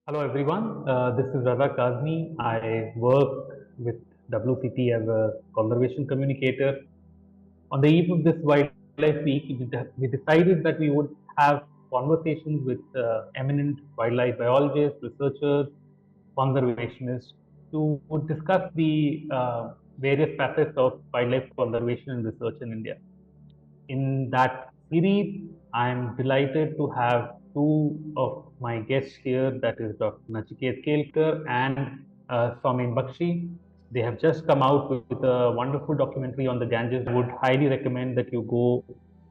Hello everyone, this is Raza Kazmi. I work with WCT as a conservation communicator. On the eve of this Wildlife Week, we decided that we would have conversations with eminent wildlife biologists, researchers, conservationists to discuss the various facets of wildlife conservation and research in India. In that series, I am delighted to have two of my guests here, that is Dr. Nachiket Kelkar and Somin Bakshi. They have just come out with a wonderful documentary on the Ganges. I would highly recommend that you go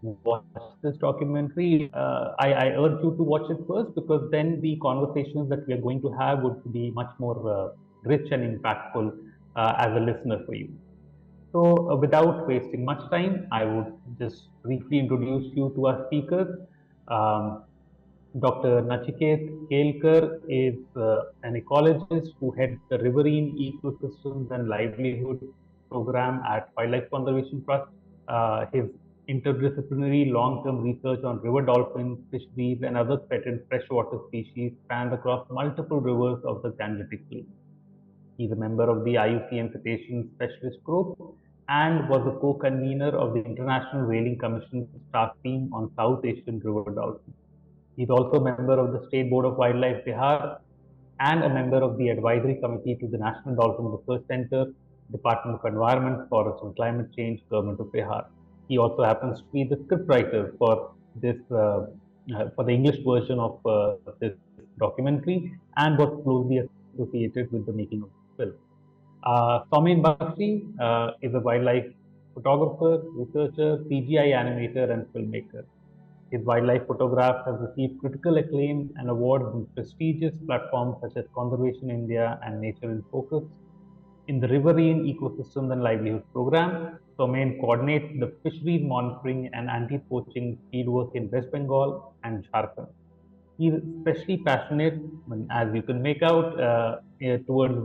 watch this documentary. I urge you to watch it first because then the conversations that we are going to have would be much more rich and impactful as a listener for you. So, without wasting much time, I would just briefly introduce you to our speakers. Um, Dr. Nachiket Kelkar is an ecologist who heads the Riverine Ecosystems and Livelihood Program at Wildlife Conservation Trust. His interdisciplinary long-term research on river dolphins, fisheries, and other threatened freshwater species spans across multiple rivers of the Gangetic Plain. He's a member of the IUCN Cetacean Specialist Group and was the co-convener of the International Whaling Commission's task team on South Asian river dolphins. He's also a member of the State Board of Wildlife Bihar and a member of the Advisory Committee to the National Dolphin Research Center, Department of Environment, Forest and Climate Change, Government of Bihar. He also happens to be the scriptwriter for this for the English version of this documentary and was closely associated with the making of the film. Somin Bakshi is a wildlife photographer, researcher, CGI animator, and filmmaker. His wildlife photographs have received critical acclaim and awards on prestigious platforms such as Conservation India and Nature in Focus. In the Riverine Ecosystems and Livelihoods Program, Somain coordinates the fisheries monitoring and anti-poaching fieldwork in West Bengal and Jharkhand. He is especially passionate, as you can make out, towards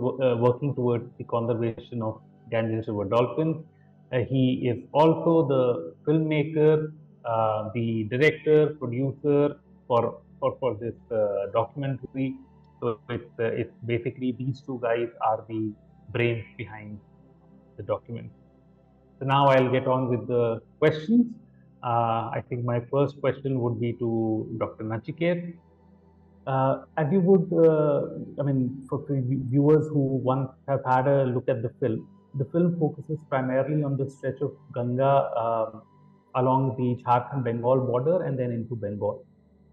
working towards the conservation of Ganges River dolphins. He is also the filmmaker, the director, producer for this documentary. So it's basically these two guys are the brains behind the document. So now I'll get on with the questions. I think my first question would be to Dr. Nachiket. As you would, I mean, for viewers who once have had a look at the film focuses primarily on the stretch of Ganga along the Jharkhand Bengal border and then into Bengal.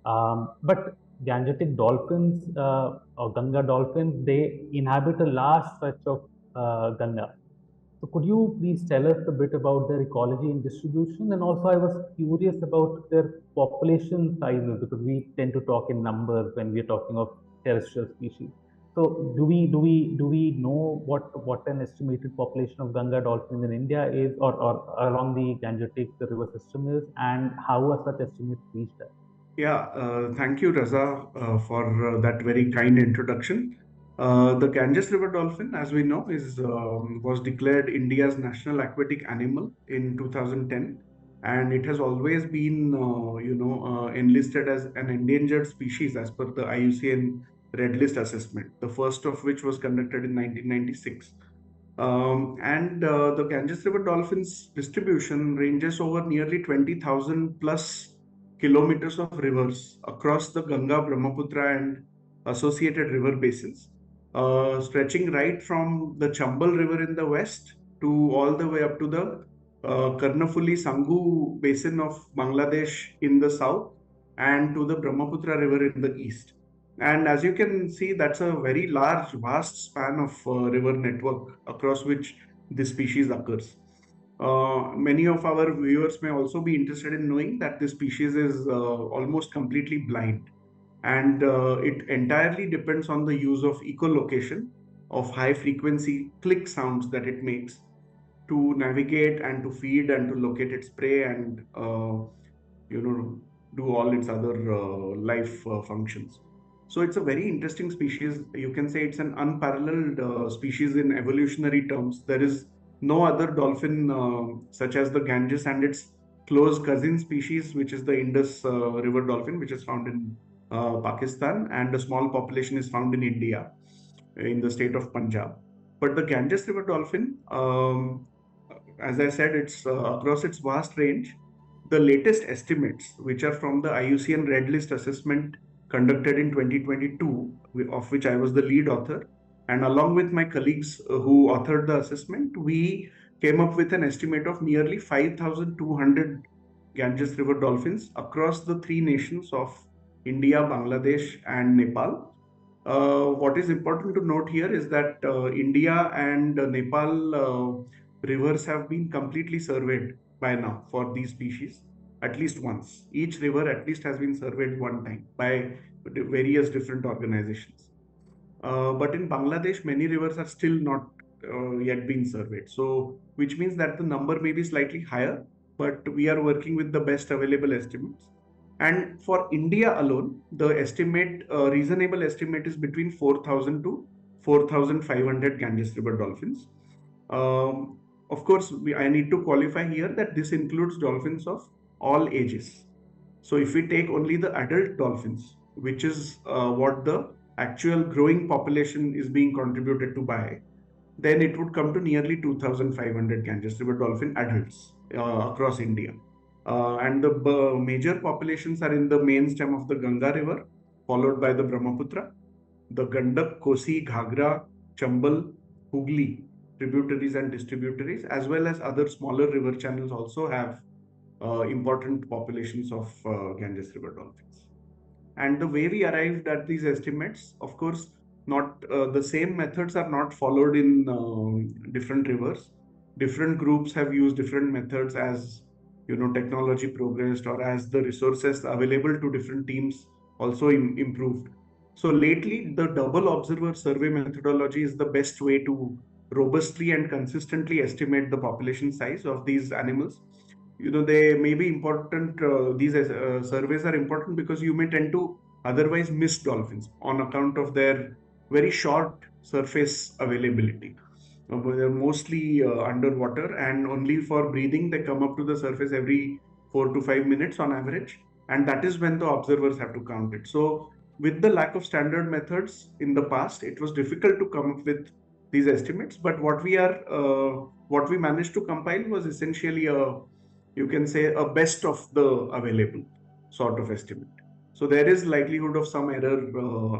But Gangetic dolphins or Ganga dolphins, they inhabit a large stretch of Ganga. So could you please tell us a bit about their ecology and distribution? And also, I was curious about their population sizes because we tend to talk in numbers when we're talking of terrestrial species. So do we know what an estimated population of Ganga dolphins in India is, or along the Gangetic river system is, and how are such estimates reached there? Yeah, thank you, Raza, for that very kind introduction. The Ganges River dolphin, as we know, is was declared India's national aquatic animal in 2010, and it has always been, enlisted as an endangered species as per the IUCN Red List assessment. The first of which was conducted in 1996. And the Ganges River dolphins distribution ranges over nearly 20,000 plus kilometers of rivers across the Ganga, Brahmaputra, and associated river basins, stretching right from the Chambal River in the west to all the way up to the Karnafuli Sanghu basin of Bangladesh in the south and to the Brahmaputra River in the east. And as you can see, that's a very large, vast span of river network across which this species occurs. Many of our viewers may also be interested in knowing that this species is almost completely blind, and it entirely depends on the use of echolocation of high frequency click sounds that it makes to navigate and to feed and to locate its prey and you know do all its other life functions. So it's a very interesting species. You can say it's an unparalleled species in evolutionary terms. There is no other dolphin such as the Ganges and its close cousin species, which is the Indus River dolphin, which is found in Pakistan, and a small population is found in India, in the state of Punjab. But the Ganges River dolphin, as I said, it's across its vast range. The latest estimates, which are from the IUCN Red List assessment conducted in 2022, of which I was the lead author, and along with my colleagues who authored the assessment, we came up with an estimate of nearly 5,200 Ganges River dolphins across the three nations of India, Bangladesh, and Nepal. What is important to note here is that India and Nepal rivers have been completely surveyed by now for these species at least once. Each river at least has been surveyed one time by various different organizations. But in Bangladesh, many rivers are still not yet been surveyed. So, which means that the number may be slightly higher, but we are working with the best available estimates. And for India alone, the estimate, reasonable estimate is between 4,000 to 4,500 Ganges River dolphins. Of course, I need to qualify here that this includes dolphins of all ages. So if we take only the adult dolphins, which is what the actual growing population is being contributed to by, then it would come to nearly 2,500 Ganges River dolphin adults across India. And the major populations are in the main stem of the Ganga River, followed by the Brahmaputra, the Gandak, Kosi, Ghagra, Chambal, Hooghly tributaries and distributaries, as well as other smaller river channels also have important populations of Ganges River dolphins. And the way we arrived at these estimates, of course, not the same methods are not followed in different rivers. Different groups have used different methods as technology progressed or as the resources available to different teams also improved. So lately, the double observer survey methodology is the best way to robustly and consistently estimate the population size of these animals. They may be important. These surveys are important because you may tend to otherwise miss dolphins on account of their very short surface availability. They're mostly underwater, and only for breathing they come up to the surface every 4 to 5 minutes on average, and that is when the observers have to count it. So with the lack of standard methods in the past, it was difficult to come up with these estimates. But what we managed to compile was essentially a, you can say, a best of the available sort of estimate. So there is likelihood of some error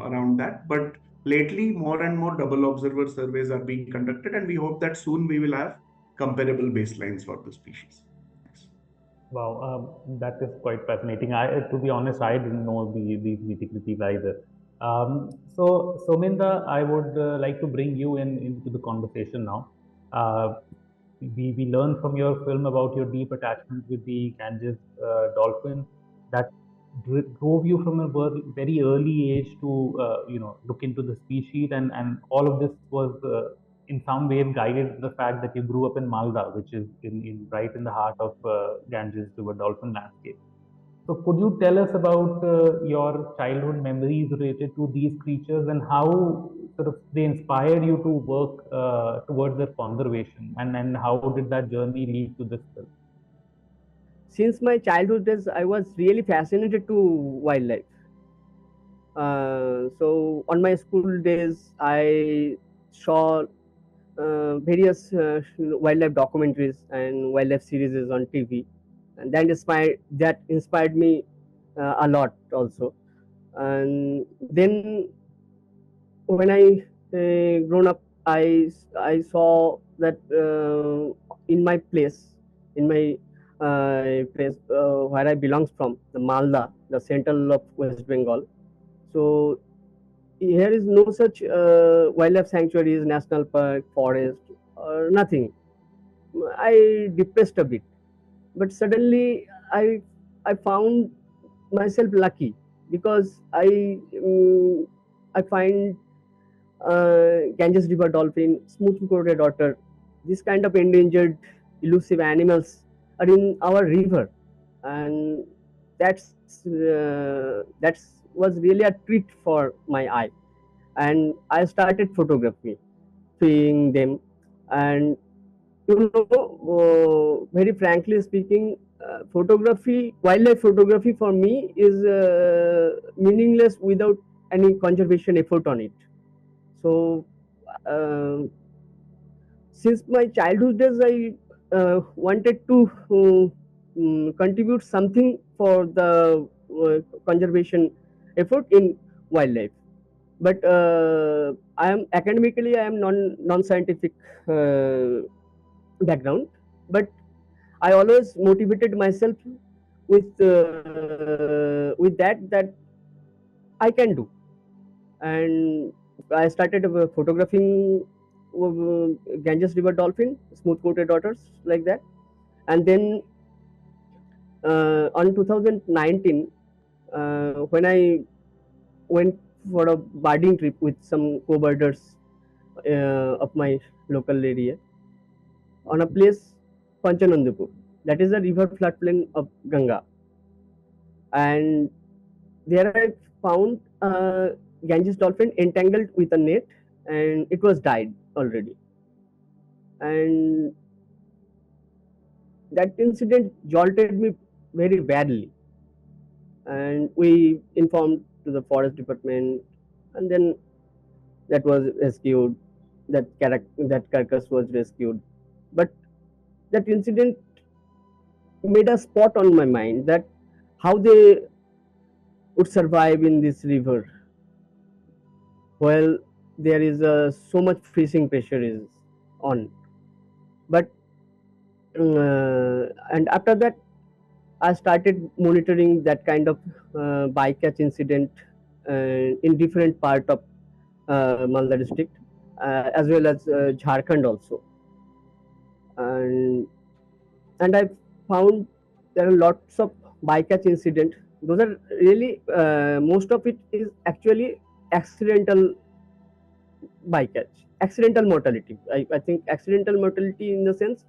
around that, but lately more and more double observer surveys are being conducted, and we hope that soon we will have comparable baselines for the species. Thanks. Wow, that is quite fascinating. To be honest, I didn't know these nitty-gritties either. Sominda, I would like to bring you into the conversation now. Uh, we learned from your film about your deep attachment with the Ganges dolphin that drove you from a very early age to look into the species, and all of this was in some ways guided the fact that you grew up in Malda, which is right in the heart of Ganges River dolphin landscape. So, could you tell us about your childhood memories related to these creatures and how sort of they inspired you to work towards their conservation, and how did that journey lead to this film? Since my childhood days, I was really fascinated to wildlife. So on my school days, I saw various wildlife documentaries and wildlife series on TV, and that inspired me a lot also. And then when I grown up, I saw that in my place, in my place where I belongs from, the Malda, the central of West Bengal. So here is no such wildlife sanctuaries, national park, forest, or nothing. I depressed a bit, but suddenly I found myself lucky because I find Ganges river dolphin, smooth-coated otter, this kind of endangered elusive animals are in our river, and that's was really a treat for my eye. And I started photography, seeing them, and very frankly speaking, photography, wildlife photography for me is meaningless without any conservation effort on it. So, uh, since my childhood days, I wanted to contribute something for the conservation effort in wildlife. But I am academically, I am non-scientific background, but I always motivated myself with that I can do, and I started photographing Ganges River dolphin, smooth-coated otters like that, and then on 2019, when I went for a birding trip with some co-birders of my local area on a place Panchanandapur, that is a river floodplain of Ganga, and there I found Ganges dolphin entangled with a net, and it was died already. And that incident jolted me very badly. And we informed to the forest department, and then that was rescued. That carcass was rescued. But that incident made a spot on my mind that how they would survive in this river. Well, there is so much fishing pressure is on, but and after that I started monitoring that kind of bycatch incident in different part of Malda district, as well as Jharkhand also, and I found there are lots of bycatch incident. Those are really most of it is actually accidental bycatch, accidental mortality. I think accidental mortality in the sense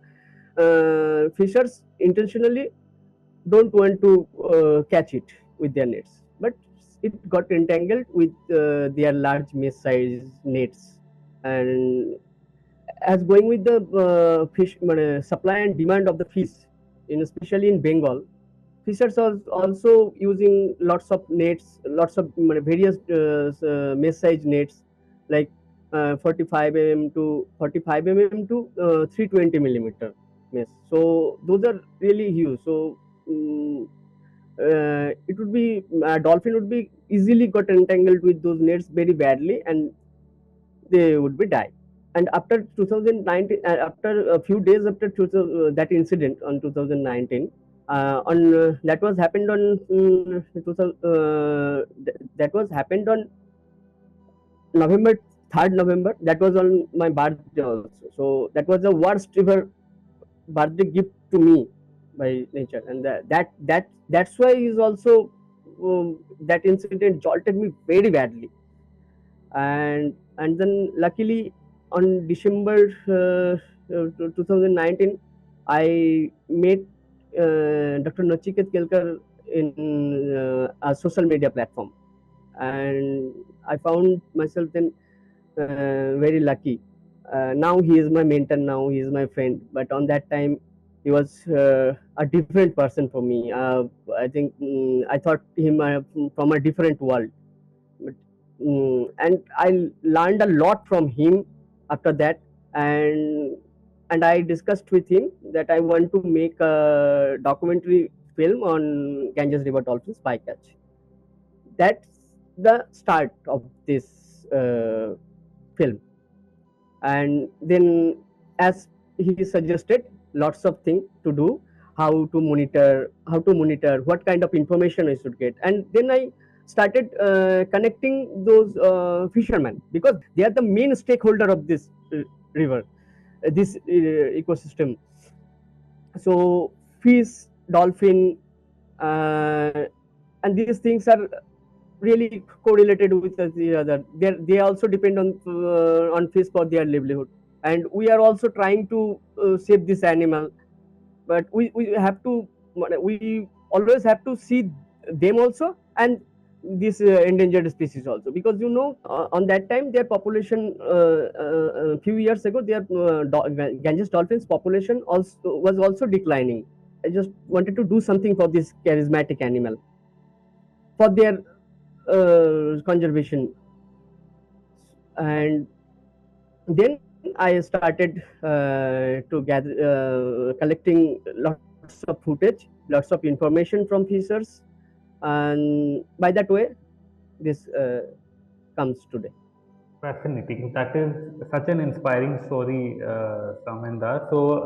fishers intentionally don't want to catch it with their nets, but it got entangled with their large mesh size nets. And as going with the fish supply and demand of the fish, especially in Bengal, fishers are also using lots of nets, lots of various mesh size nets, like 45 mm to 320 millimeter mesh. So those are really huge. So it would be a dolphin would be easily got entangled with those nets very badly, and they would be die. And after 2019, after a few days after that incident on 2019, on that was happened on 2000, that was happened on November 3rd November. That was on my birthday also. So that was the worst ever birthday gift to me by nature, and that's why is also that incident jolted me very badly. And then luckily on December 2019, I met Dr. Nachiket Kelkar in a social media platform, and I found myself then very lucky. Now he is my mentor, now he is my friend, but on that time he was a different person for me. I think I thought him from a different world. But, and I learned a lot from him after that, and I discussed with him that I want to make a documentary film on Ganges River dolphins bycatch. That's the start of this film. And then, as he suggested, lots of things to do, how to monitor, what kind of information I should get. And then I started connecting those fishermen, because they are the main stakeholder of this river, this ecosystem. So fish, dolphin, and these things are really correlated with the other. They also depend on fish for their livelihood, and we are also trying to save this animal. But we have to, we always have to see them also, and this endangered species also, because on that time their population, a few years ago, their Ganges dolphins population also was also declining. I just wanted to do something for this charismatic animal, for their conservation. And then I started to gather, collecting lots of footage, lots of information from fishers, and by that way, this comes today. Fascinating. That is such an inspiring story, Samendra. So,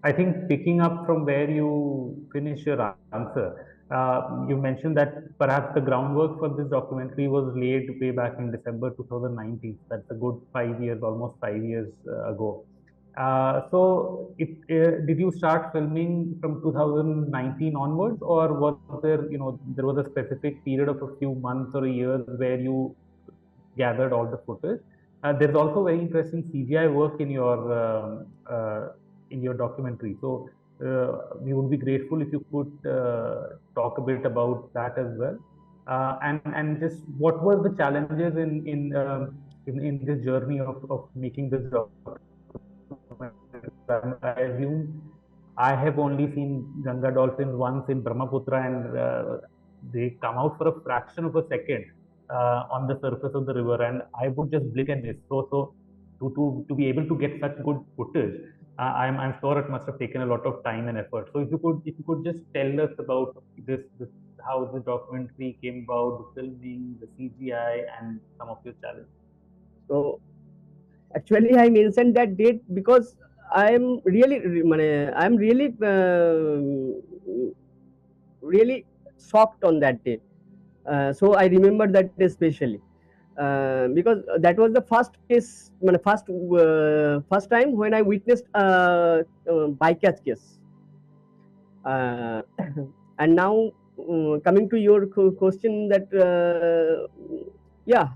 I think picking up from where you finish your answer, you mentioned that perhaps the groundwork for this documentary was laid way back in December 2019. That's a good 5 years, almost 5 years ago. Did you start filming from 2019 onwards, or was there, there was a specific period of a few months or a year where you gathered all the footage? There's also very interesting CGI work in your documentary. So we would be grateful if you could talk a bit about that as well. And just what were the challenges in this journey of making this documentary? I assume I have only seen Ganga dolphins once in Brahmaputra, and they come out for a fraction of a second on the surface of the river, and I would just blink and miss. So to be able to get such good footage, I'm sure it must have taken a lot of time and effort. So if you could just tell us about this how the documentary came about, the filming, the CGI, and some of your challenges. So actually, I mentioned that date because I'm really shocked on that day. So I remember that especially because that was the first case, first time when I witnessed bycatch case. Uh, and now coming to your question, that yeah,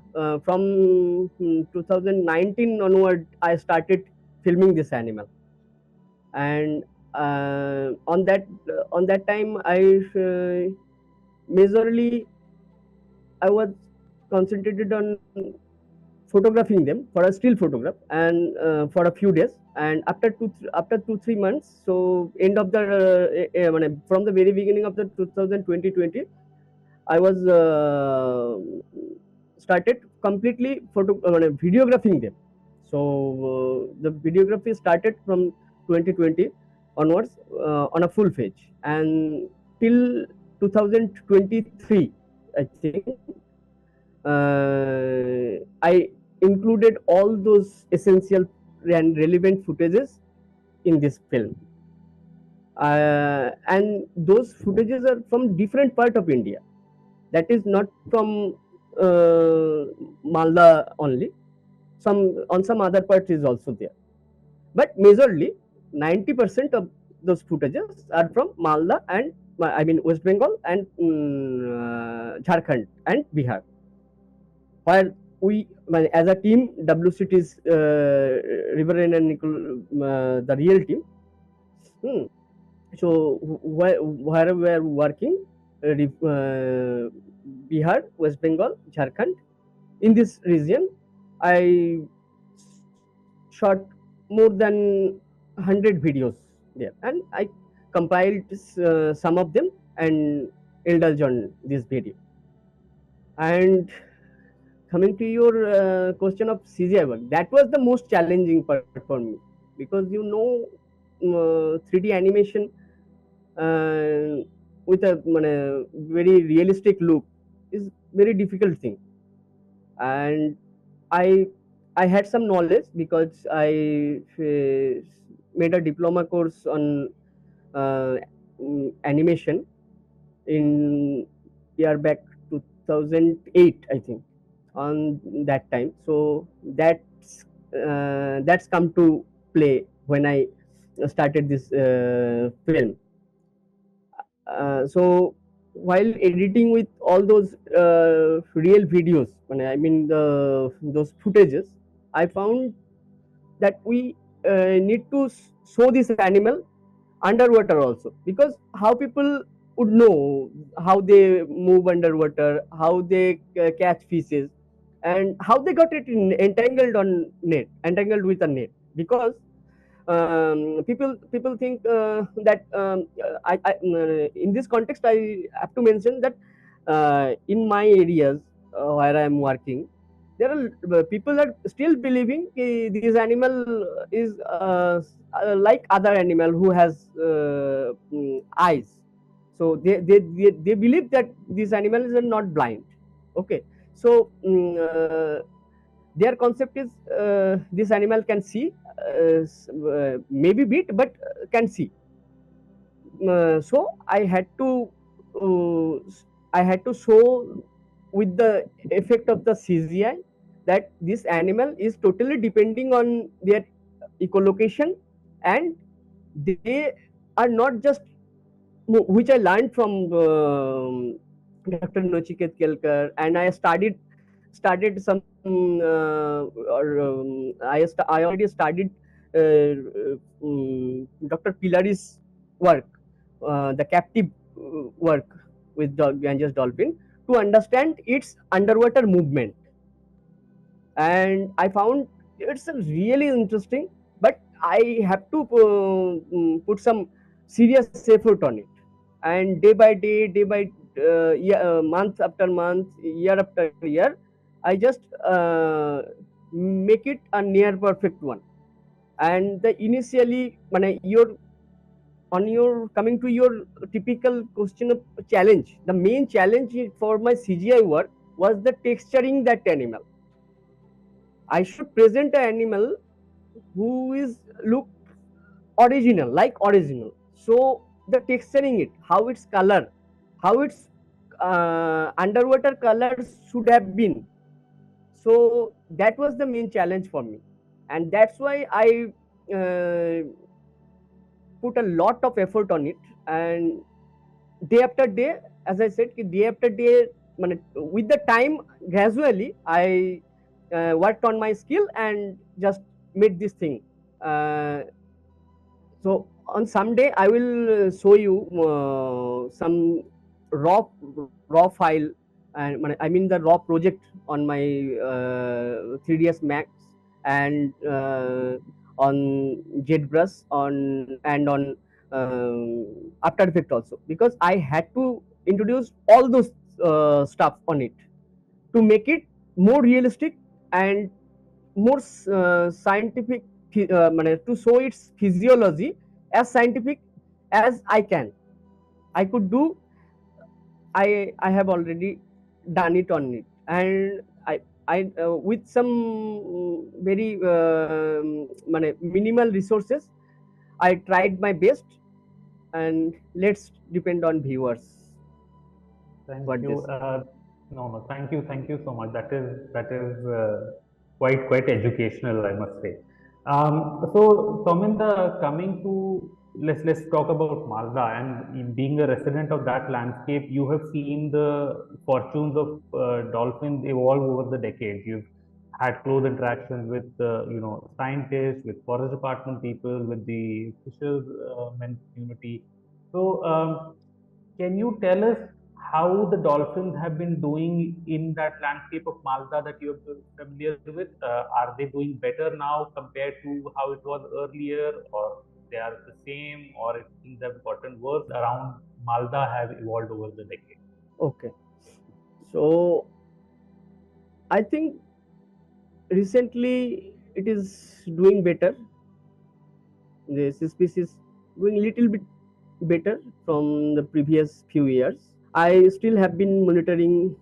from 2019 onward, I started filming this animal, and on that time, majorly I was concentrated on photographing them for a still photograph, and for a few days, and after 2 3 months, so end of the from the very beginning of the 2020, I was started completely videographing them. So the videography started from 2020 onwards on a full page, and till 2023, I think, I included all those essential and relevant footages in this film. And those footages are from different part of India. That is not from Malda only. Some other parts is also there. But majorly, 90% of those footages are from Malda and West Bengal and Jharkhand and Bihar, where we, as a team, WCT's Riverine and the real team. So where we are working, Bihar, West Bengal, Jharkhand, in this region, I shot more than 100 videos there, and I compiled some of them and indulge on this video. And coming to your question of CGI work, that was the most challenging part for me, because 3D animation with a very realistic look is very difficult thing. And I I had some knowledge because I made a diploma course on animation in year back 2008, I think, on that time. So that's come to play when I started this film. So while editing with all those real videos, those footages, I found that we need to show this animal underwater also, because how people would know how they move underwater, how they catch fishes, and how they got it entangled with a net. Because people think that in this context I have to mention that in my areas where I am working, there are people are still believing this animal is like other animal who has eyes. So they believe that these animals are not blind. Okay, so their concept is this animal can see, maybe bit, but can see. So uh, I had to show with the effect of the CGI that this animal is totally depending on their echolocation, and they are not just, which I learned from Dr. Nochiket Kelkar, and I started some I already studied Dr. Pilari's work, the captive work with Ganges dolphin, to understand its underwater movement, and I found it's really interesting. But I have to put some serious effort on it, and day by month after month, year after year, I just make it a near perfect one. And the initially when your on your coming to your typical question of challenge, the main challenge for my CGI work was the texturing that animal. I should present an animal who is look original, like original. So the texturing it, how its color, how its underwater colors should have been. So that was the main challenge for me, and that's why I put a lot of effort on it. And day after day, as I said, day after day, with the time, gradually I worked on my skill and just made this thing. uh, so on some day I will show you some raw file, and I mean the raw project on my 3ds Max, and on ZBrush, on and on After Effects also, because I had to introduce all those stuff on it to make it more realistic and more scientific, to show its physiology as scientific as I can. I could do. I have already done it on it, and I with some very minimal resources, I tried my best, and let's depend on viewers. Thank you. No, thank you so much. That is quite educational, I must say. So, Sominda, coming to let's talk about Malda, and in being a resident of that landscape, you have seen the fortunes of dolphins evolve over the decades. You've had close interactions with scientists, with forest department people, with the fishermen community. So. Can you tell us how the dolphins have been doing in that landscape of Malta that you have been familiar with? Are they doing better now compared to how it was earlier, or they are the same, or if things have gotten worse around Malta have evolved over the decades? Okay, so I think recently it is doing better. This species doing little bit better from the previous few years. I still have been monitoring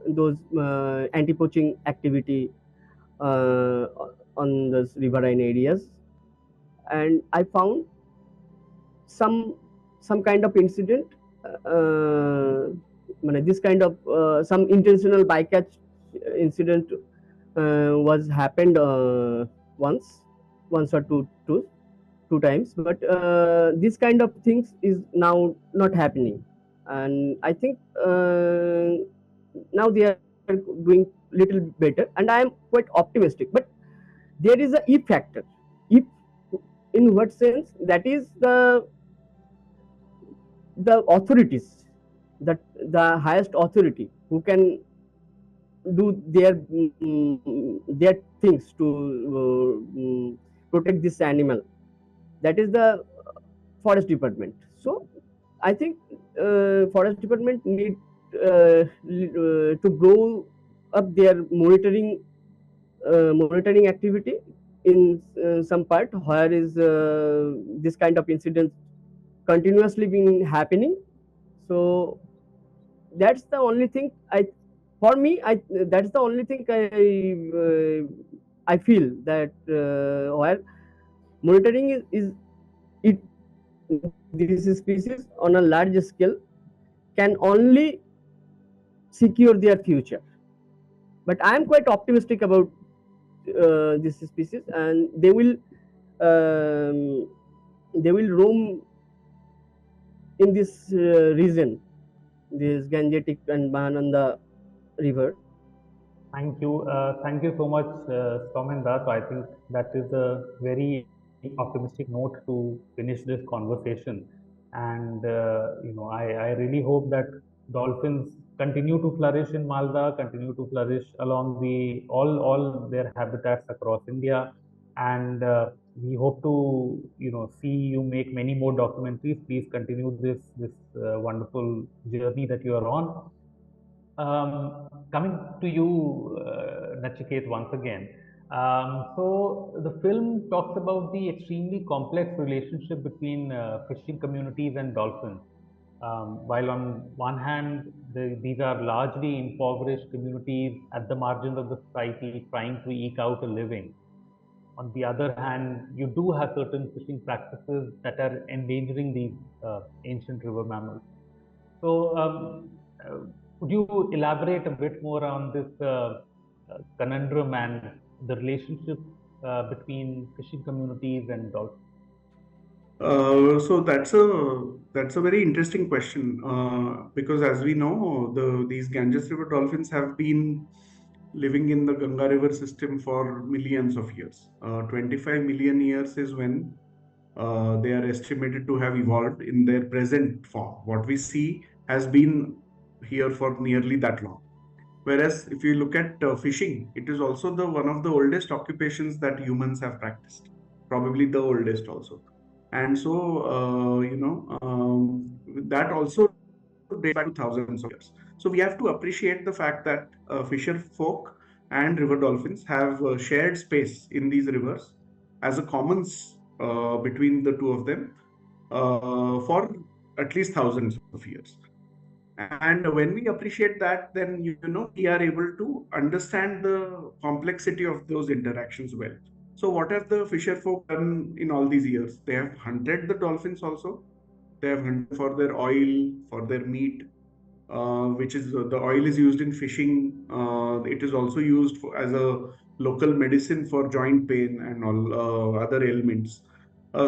those anti-poaching activity uh, on those riverine areas, and I found some kind of incident. This kind of some intentional bycatch incident was happened once, or two times, but this kind of things is now not happening, and I think now they are doing little better, and I am quite optimistic. But there is a if factor. If, in what sense? That is the authorities, that the highest authority who can do their things to protect this animal. that is the forest department. So I think forest department need to grow up their monitoring activity in some part where is this kind of incidents continuously been happening. So that's the only thing for me I that's the only thing I feel that where monitoring is it this species on a large scale can only secure their future. But I am quite optimistic about this species, and um, they will roam in this region, this Gangetic and Mahananda river. Thank you so much, Soumendra. So I think that is a very optimistic note to finish this conversation. And I really hope that dolphins continue to flourish in Malda, continue to flourish along the all their habitats across India. And we hope to see you make many more documentaries. Please continue this wonderful journey that you are on. Coming to you, Nachiket, once again. So the film talks about the extremely complex relationship between fishing communities and dolphins. While on one hand, these are largely impoverished communities at the margins of the society trying to eke out a living. On the other hand, you do have certain fishing practices that are endangering these ancient river mammals. So, uh, could you elaborate a bit more on this conundrum and the relationship between fishing communities and dolphins? So that's a very interesting question because as we know, these Ganges River dolphins have been living in the Ganga River system for millions of years. 25 million years is when they are estimated to have evolved in their present form. What we see has been here for nearly that long. Whereas if you look at fishing, it is also the one of the oldest occupations that humans have practiced, probably the oldest also. And so, that also dates back to thousands of years. So we have to appreciate the fact that fisher folk and river dolphins have shared space in these rivers as a commons between the two of them for at least thousands of years. And when we appreciate that, then we are able to understand the complexity of those interactions well. So, what have the fisher folk done in all these years? They have hunted the dolphins also. They have hunted for their oil, for their meat, which is the oil is used in fishing. It is also used as a local medicine for joint pain and all other ailments.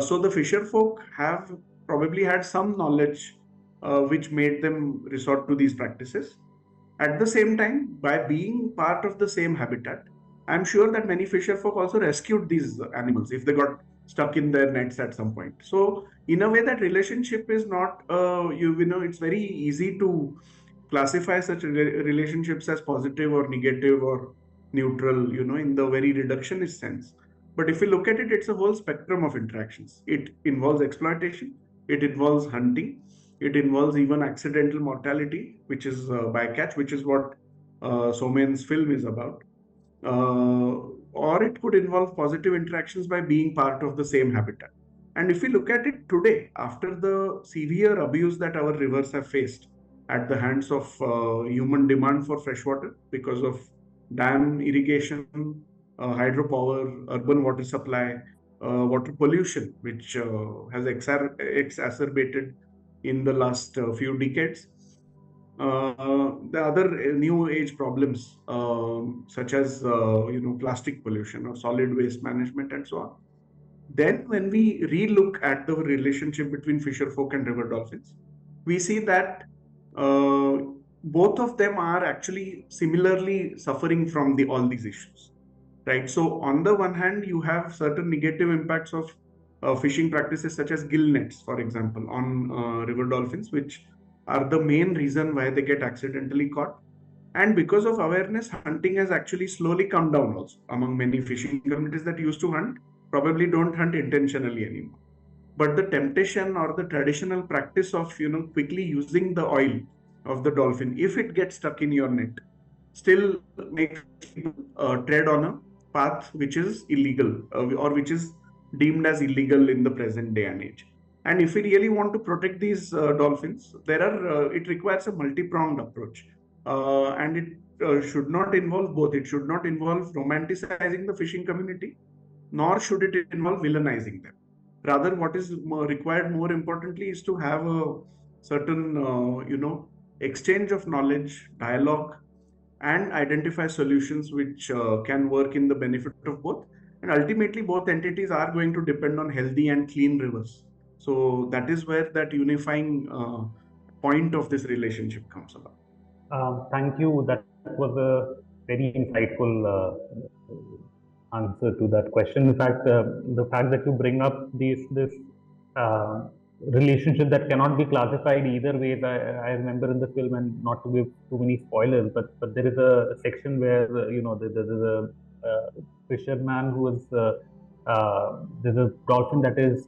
So the fisher folk have probably had some knowledge which made them resort to these practices. At the same time, by being part of the same habitat, I'm sure that many fisher folk also rescued these animals if they got stuck in their nets at some point. So, in a way, that relationship is not, it's very easy to classify such relationships as positive or negative or neutral, in the very reductionist sense. But if you look at it, it's a whole spectrum of interactions. It involves exploitation, it involves hunting, it involves even accidental mortality, which is bycatch, which is what Somen's film is about. Or it could involve positive interactions by being part of the same habitat. And if we look at it today, after the severe abuse that our rivers have faced at the hands of human demand for fresh water because of dam irrigation, hydropower, urban water supply, water pollution, which has exacerbated in the last few decades. The other new age problems, such as plastic pollution or solid waste management and so on. Then, when we relook at the relationship between fisher folk and river dolphins, we see that uh, both of them are actually similarly suffering from all these issues, right? So, on the one hand, you have certain negative impacts of fishing practices such as gill nets, for example, on river dolphins, which are the main reason why they get accidentally caught. And because of awareness, hunting has actually slowly come down also among many fishing communities that used to hunt, probably don't hunt intentionally anymore. but the temptation or the traditional practice of quickly using the oil of the dolphin, if it gets stuck in your net, still makes people tread on a path which is illegal, or which is deemed as illegal in the present day and age. And if we really want to protect these dolphins, it requires a multi-pronged approach, and it should not involve both. It should not involve romanticizing the fishing community, nor should it involve villainizing them. Rather, what is required more importantly is to have a certain, exchange of knowledge, dialogue, and identify solutions which can work in the benefit of both. And ultimately, both entities are going to depend on healthy and clean rivers. So that is where that unifying point of this relationship comes about. Thank you. That was a very insightful answer to that question. In fact, the fact that you bring up this uh, relationship that cannot be classified either ways. I remember in the film, and not to give too many spoilers, but there is a section where there's a fisherman who is there's a dolphin that is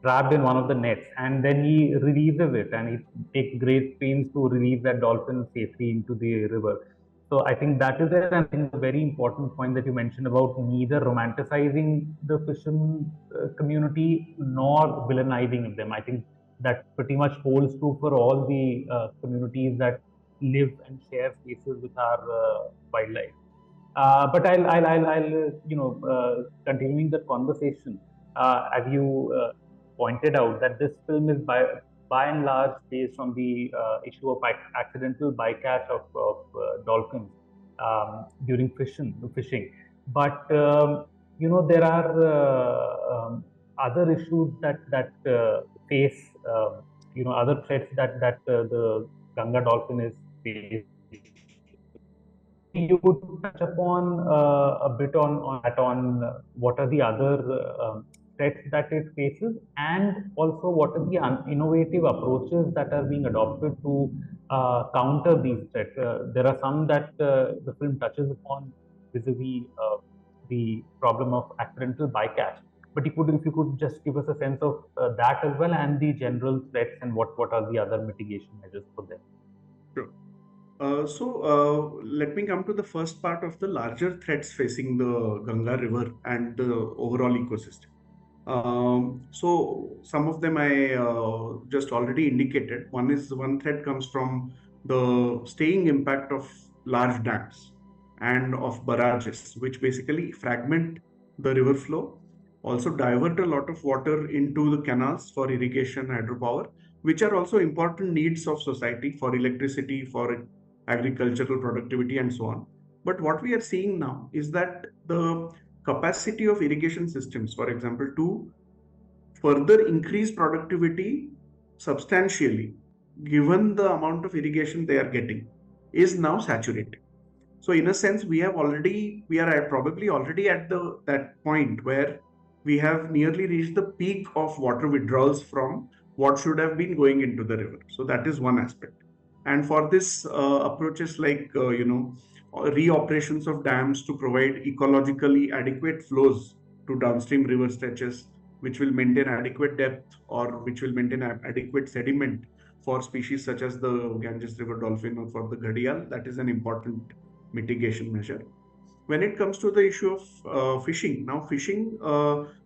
trapped in one of the nets, and then he releases it, and he takes great pains to release that dolphin safely into the river. So I think that is it, and I think a very important point that you mentioned about neither romanticizing the fishing community nor villainizing them. I think that pretty much holds true for all the communities that live and share spaces with our wildlife. But continuing the conversation, as you pointed out, that this film is by and large based on the issue of accidental bycatch of dolphins during fishing. But there are other issues that face other threats that the Ganga dolphin is facing. You could touch upon a bit on what are the other threats that it faces, and also what are the innovative approaches that are being adopted to counter these threats. There are some that the film touches upon vis-a-vis the problem of accidental bycatch. But if you could just give us a sense of that as well, and the general threats, and what are the other mitigation measures for them. Sure. Let me come to the first part of the larger threats facing the Ganga River and the overall ecosystem. So some of them I just already indicated. One threat comes from the staying impact of large dams and of barrages, which basically fragment the river flow, also divert a lot of water into the canals for irrigation, hydropower, which are also important needs of society for electricity, for agricultural productivity, and so on. But what we are seeing now is that the capacity of irrigation systems, for example, to further increase productivity substantially, given the amount of irrigation they are getting, is now saturated. So in a sense, we are probably already at that point where we have nearly reached the peak of water withdrawals from what should have been going into the river. So that is one aspect. And for this, approaches like reoperations of dams to provide ecologically adequate flows to downstream river stretches, which will maintain adequate depth or which will maintain adequate sediment for species such as the Ganges River dolphin or for the ghadial. That is an important mitigation measure. When it comes to the issue of fishing, now fishing,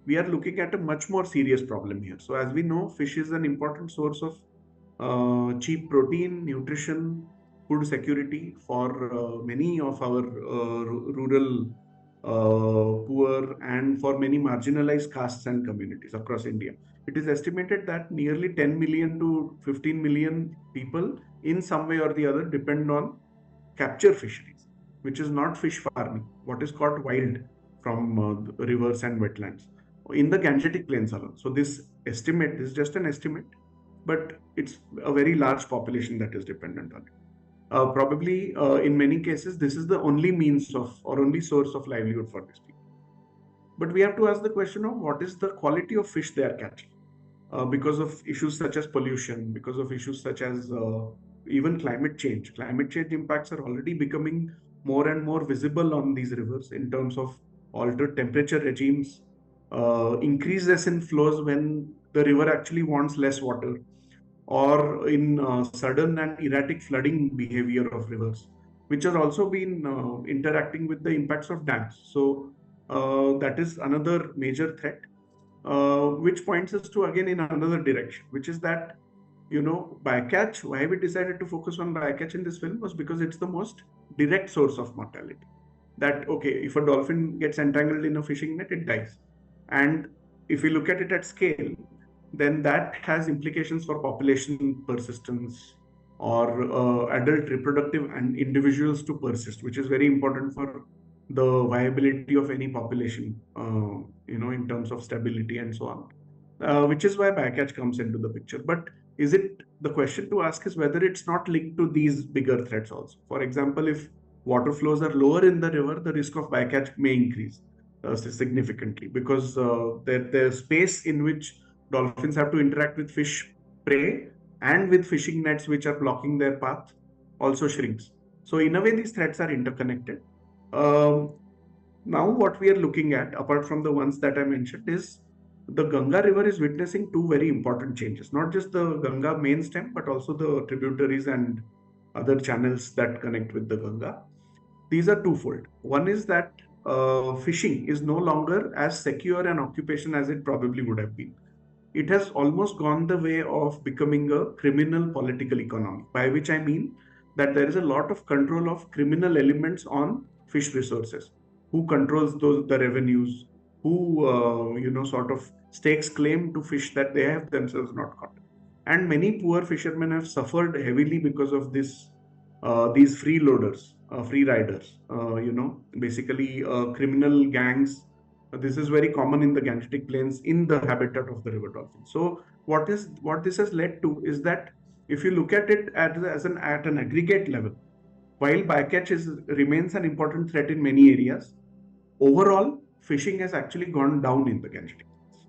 we are looking at a much more serious problem here. So as we know, fish is an important source of cheap protein, nutrition, food security for many of our rural poor and for many marginalized castes and communities across India. It is estimated that nearly 10 million to 15 million people in some way or the other depend on capture fisheries, which is not fish farming, what is caught wild from rivers and wetlands in the Gangetic Plains alone. So this estimate is just an estimate, but it's a very large population that is dependent on it. Probably in many cases, this is the only means of or only source of livelihood for these people. But we have to ask the question of what is the quality of fish they are catching, because of issues such as pollution, because of issues such as even climate change. Climate change impacts are already becoming more and more visible on these rivers in terms of altered temperature regimes, increases in flows when the river actually wants less water, or in sudden and erratic flooding behavior of rivers, which has also been interacting with the impacts of dams. So that is another major threat, which points us to again in another direction, which is that, bycatch. Why we decided to focus on bycatch in this film was because it's the most direct source of mortality. That, okay, if a dolphin gets entangled in a fishing net, it dies. And if we look at it at scale, then that has implications for population persistence, or adult reproductive and individuals to persist, which is very important for the viability of any population, in terms of stability and so on. Which is why bycatch comes into the picture. But is it the question to ask is whether it's not linked to these bigger threats also? For example, if water flows are lower in the river, the risk of bycatch may increase significantly, because the space in which dolphins have to interact with fish prey and with fishing nets which are blocking their path also shrinks. So in a way, these threats are interconnected. Um, Now, what we are looking at, apart from the ones that I mentioned, is the Ganga River is witnessing two very important changes. Not just the Ganga main stem, but also the tributaries and other channels that connect with the Ganga. These are twofold. One is that fishing is no longer as secure an occupation as it probably would have been. It has almost gone the way of becoming a criminal political economy, by which I mean that there is a lot of control of criminal elements on fish resources. Who controls the revenues? Who sort of stakes claim to fish that they have themselves not caught? And many poor fishermen have suffered heavily because of these freeloaders, free riders. Basically criminal gangs. This is very common in the Gangetic Plains in the habitat of the river dolphin. So what this has led to is that if you look at it at an aggregate level, while bycatch remains an important threat in many areas, overall fishing has actually gone down in the Gangetic Plains,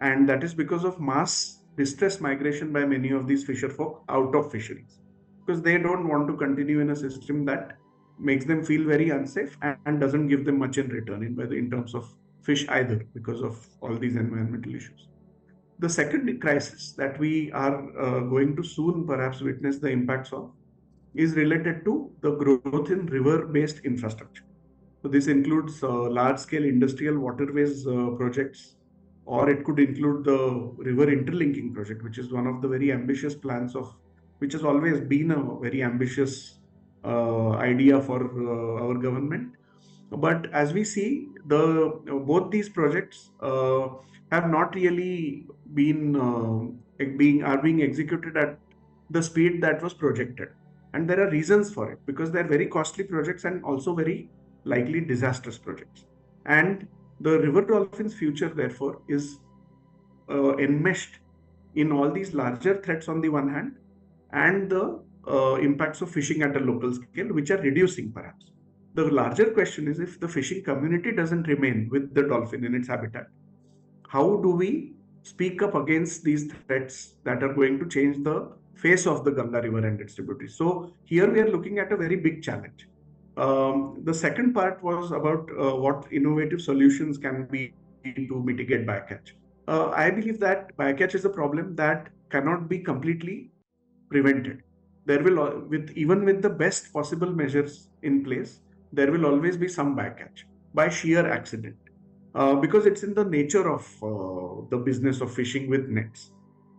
and that is because of mass distress migration by many of these fisher folk out of fisheries, because they don't want to continue in a system that makes them feel very unsafe and doesn't give them much in return in terms of fish either, because of all these environmental issues. The second crisis that we are going to soon perhaps witness the impacts of is related to the growth in river based infrastructure. So this includes large-scale industrial waterways projects, or it could include the river interlinking project, which is one of the very ambitious plans which has always been a very ambitious idea for our government. But as we see, both these projects have not really been being executed at the speed that was projected, and there are reasons for it, because they're very costly projects and also very likely disastrous projects. And the river dolphin's future, therefore, is enmeshed in all these larger threats on the one hand, and the impacts of fishing at a local scale, which are reducing perhaps. The larger question is, if the fishing community doesn't remain with the dolphin in its habitat, how do we speak up against these threats that are going to change the face of the Ganga River and its tributaries? So here we are looking at a very big challenge. The second part was about what innovative solutions can be to mitigate bycatch. I believe that bycatch is a problem that cannot be completely prevented. There will, even with the best possible measures in place, there will always be some bycatch by sheer accident, because it's in the nature of the business of fishing with nets.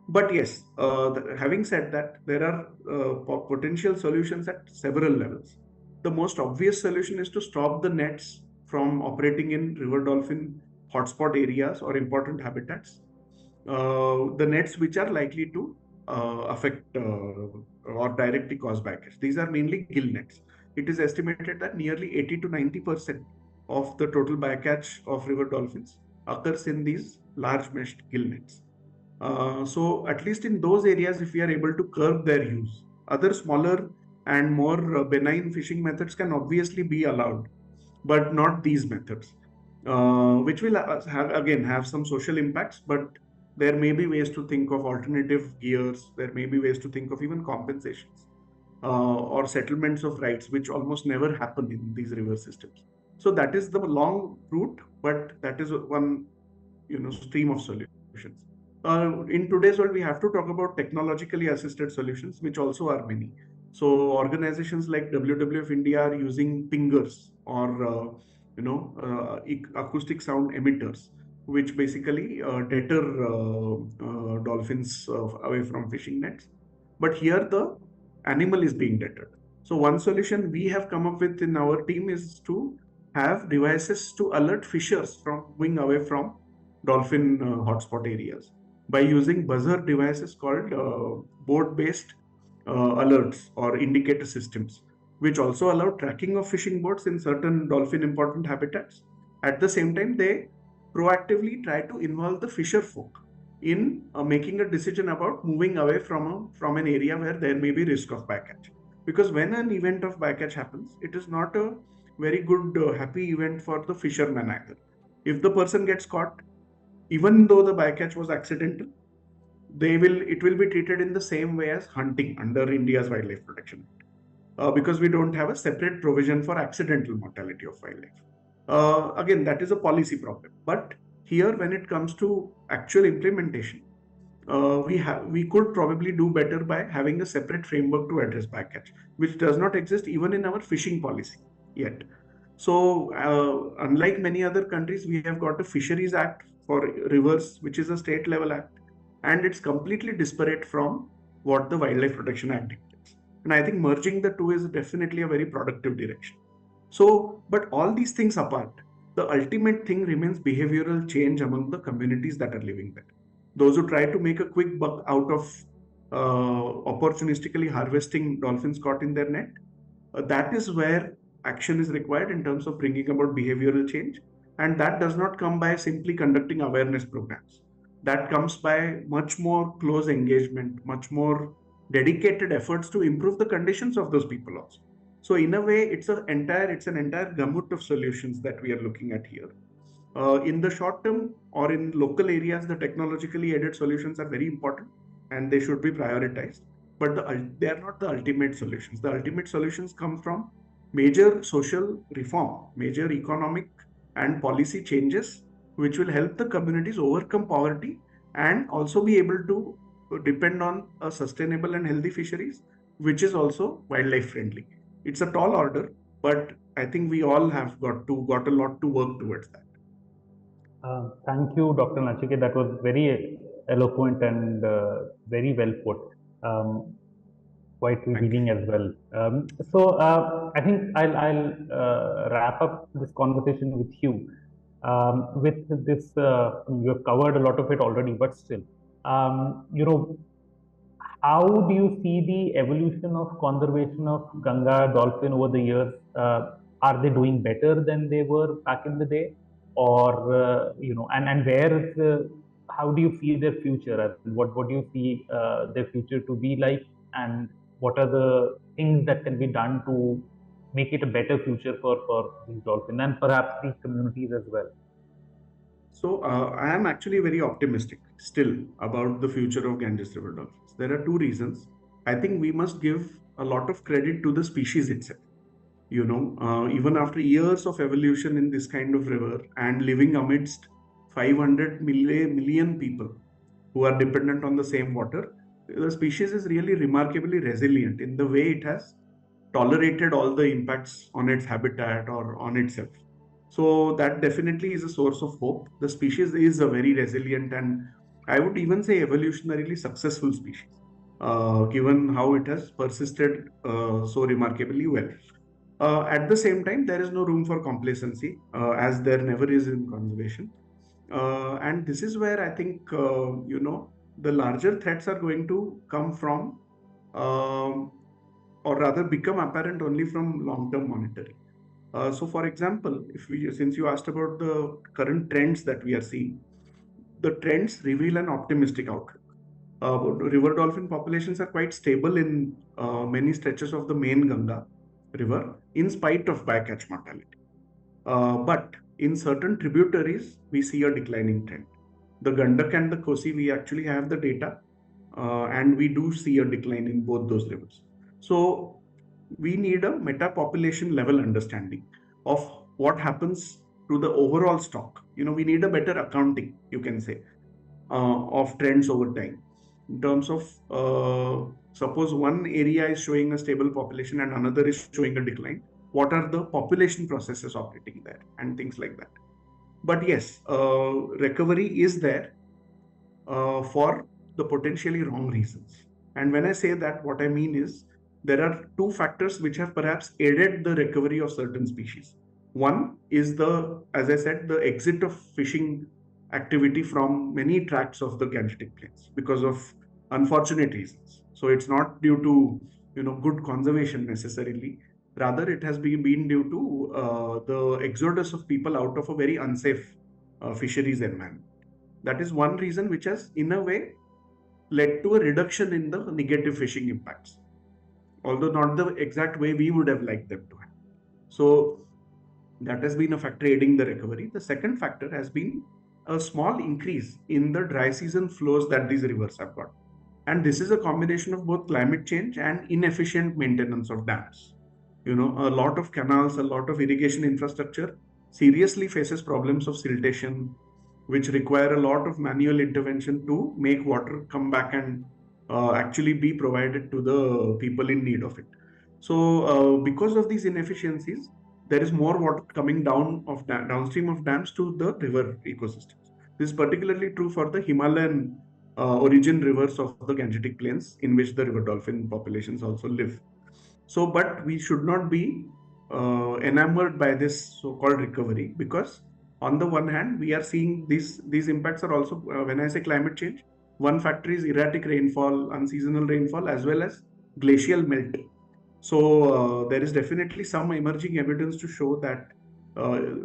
But yes, having said that, there are potential solutions at several levels. The most obvious solution is to stop the nets from operating in river dolphin hotspot areas or important habitats. The nets which are likely to affect or directly cause bycatch. These are mainly gill nets. It is estimated that nearly 80 to 90% of the total bycatch of river dolphins occurs in these large meshed gill nets. So at least in those areas, if we are able to curb their use, other smaller and more benign fishing methods can obviously be allowed, but not these methods, which will have some social impacts. But there may be ways to think of alternative gears. There may be ways to think of even compensations or settlements of rights, which almost never happen in these river systems. So that is the long route, but that is one stream of solutions. In today's world, we have to talk about technologically assisted solutions, which also are many. So organizations like WWF India are using pingers or acoustic sound emitters, which basically deter dolphins away from fishing nets. But here the animal is being deterred. So one solution we have come up with in our team is to have devices to alert fishers from moving away from dolphin hotspot areas by using buzzer devices called boat-based alerts or indicator systems, which also allow tracking of fishing boats in certain dolphin important habitats. At the same time, they proactively try to involve the fisher folk in making a decision about moving away from an area where there may be risk of bycatch. Because when an event of bycatch happens, it is not a very good happy event for the fisherman either. If the person gets caught, even though the bycatch was accidental, it will be treated in the same way as hunting under India's Wildlife Protection Act, because we don't have a separate provision for accidental mortality of wildlife. Again, that is a policy problem. But here, when it comes to actual implementation, we could probably do better by having a separate framework to address bycatch, which does not exist even in our fishing policy yet. So, unlike many other countries, we have got a Fisheries Act for rivers, which is a state level act, and it's completely disparate from what the Wildlife Protection Act dictates. And I think merging the two is definitely a very productive direction. So, but all these things apart, the ultimate thing remains behavioral change among the communities that are living there. Those who try to make a quick buck out of opportunistically harvesting dolphins caught in their net, that is where action is required in terms of bringing about behavioral change. And that does not come by simply conducting awareness programs. That comes by much more close engagement, much more dedicated efforts to improve the conditions of those people also. So in a way, it's an entire gamut of solutions that we are looking at here. In the short term or in local areas, the technologically aided solutions are very important and they should be prioritized. But they are not the ultimate solutions. The ultimate solutions come from major social reform, major economic and policy changes, which will help the communities overcome poverty and also be able to depend on a sustainable and healthy fisheries, which is also wildlife friendly. It's a tall order, but I think we all have got a lot to work towards that. Thank you, Dr. Nachike. That was very eloquent and very well put. Quite revealing as well. I think I'll wrap up this conversation with you. With this, you have covered a lot of it already, but still, you know, how do you see the evolution of conservation of Ganga dolphin over the years? Are they doing better than they were back in the day, or and where is how do you see their future? What do you see their future to be like, and what are the things that can be done to make it a better future for these dolphins and perhaps these communities as well? So I am actually very optimistic still about the future of Ganges river dolphins. There are two reasons. I think we must give a lot of credit to the species itself. Even after years of evolution in this kind of river and living amidst 500 million people who are dependent on the same water, the species is really remarkably resilient in the way it has tolerated all the impacts on its habitat or on itself. So that definitely is a source of hope. The species is a very resilient and I would even say evolutionarily successful species, given how it has persisted so remarkably well. At the same time, there is no room for complacency, as there never is in conservation. And this is where I think, the larger threats are going to come from, or rather become apparent only from long-term monitoring. So, for example, since you asked about the current trends that we are seeing, the trends reveal an optimistic outlook. River dolphin populations are quite stable in many stretches of the main Ganga river, in spite of bycatch mortality. But in certain tributaries, we see a declining trend. The Gandak and the Kosi, we actually have the data, and we do see a decline in both those rivers. So we need a meta population level understanding of what happens to the overall stock we need a better accounting, you can say, of trends over time. In terms of, suppose one area is showing a stable population and another is showing a decline, what are the population processes operating there and things like that. But yes, recovery is there for the potentially wrong reasons. And when I say that, what I mean is there are two factors which have perhaps aided the recovery of certain species. One is as I said, the exit of fishing activity from many tracts of the Gangetic Plains because of unfortunate reasons. So it's not due to good conservation necessarily. Rather, it has been due to the exodus of people out of a very unsafe fisheries environment. That is one reason which has, in a way, led to a reduction in the negative fishing impacts, although not the exact way we would have liked them to have. So that has been a factor aiding the recovery. The second factor has been a small increase in the dry season flows that these rivers have got. And this is a combination of both climate change and inefficient maintenance of dams. A lot of canals, a lot of irrigation infrastructure seriously faces problems of siltation, which require a lot of manual intervention to make water come back and actually be provided to the people in need of it. So, because of these inefficiencies, there is more water coming downstream of dams to the river ecosystems. This is particularly true for the Himalayan origin rivers of the Gangetic Plains, in which the river dolphin populations also live. So, but we should not be enamored by this so-called recovery, because on the one hand, we are seeing these impacts are also, when I say climate change, one factor is erratic rainfall, unseasonal rainfall, as well as glacial melt. So there is definitely some emerging evidence to show that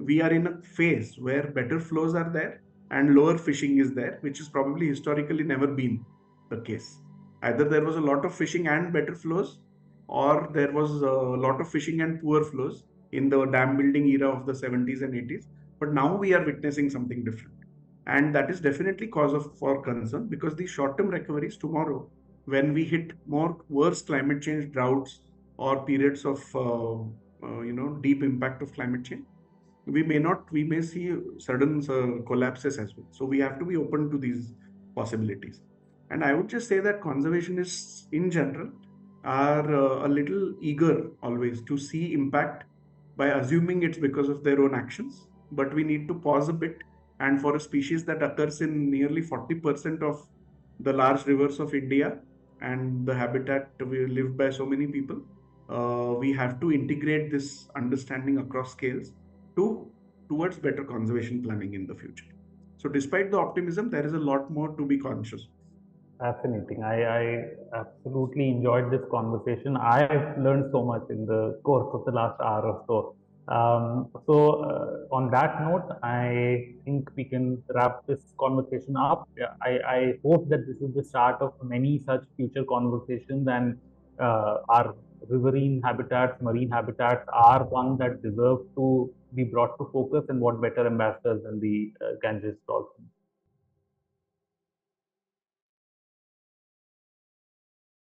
we are in a phase where better flows are there and lower fishing is there, which is probably historically never been the case. Either there was a lot of fishing and better flows, or there was a lot of fishing and poor flows in the dam building era of the 70s and 80s. But now we are witnessing something different. And that is definitely cause for concern, because these short-term recoveries tomorrow, when we hit more worse climate change droughts or periods of deep impact of climate change, we may see sudden collapses as well. So we have to be open to these possibilities. And I would just say that conservationists in general are a little eager always to see impact by assuming it's because of their own actions. But we need to pause a bit. And for a species that occurs in nearly 40% of the large rivers of India and the habitat we live by so many people, we have to integrate this understanding across scales towards better conservation planning in the future. So despite the optimism, there is a lot more to be conscious. Fascinating. I absolutely enjoyed this conversation. I've learned so much in the course of the last hour or so. On that note, I think we can wrap this conversation up. Yeah, I hope that this is the start of many such future conversations, and our riverine habitats, marine habitats are one that deserve to be brought to focus, and what better ambassadors than the Ganges dolphin.